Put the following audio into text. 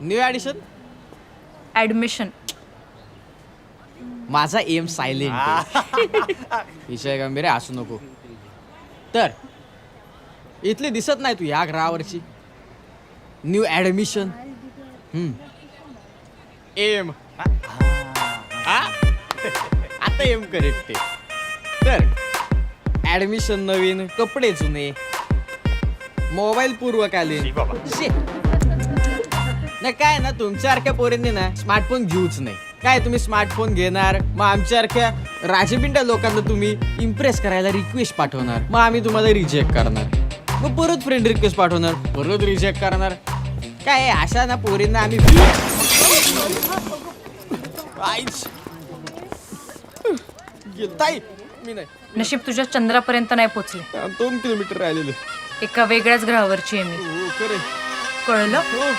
New addition. Admission. माझा M silent. विषय गंभीर आहे, असू नको. तर इथली दिसत नाही तू या ग्रहावरची. New admission. एम. आता एम करेक्ट आहे. तर ॲडमिशन नवीन, कपडे जुने, मोबाईल पूर्वकालीन. शे. नाही काय ना, तुमच्यासारख्या पोरींनी ना स्मार्टफोन घेऊच नाही. काय तुम्ही स्मार्टफोन घेणार, मग आमच्यासारख्या राजपिंड्या लोकांना तुम्ही इम्प्रेस करायला रिक्वेस्ट पाठवणार, मग आम्ही तुम्हाला रिजेक्ट करणार, मग परत फ्रेंड रिक्वेस्ट पाठवणार, परत रिजेक्ट करणार. काय अशा ना पोरींना आम्ही ताई मी नाही. नशीब तुझ्या चंद्रापर्यंत नाही पोचले. 2 किलोमीटर राहिलेले. एका वेगळ्याच ग्रहावरची आहे मी. खरे कळलं. हो.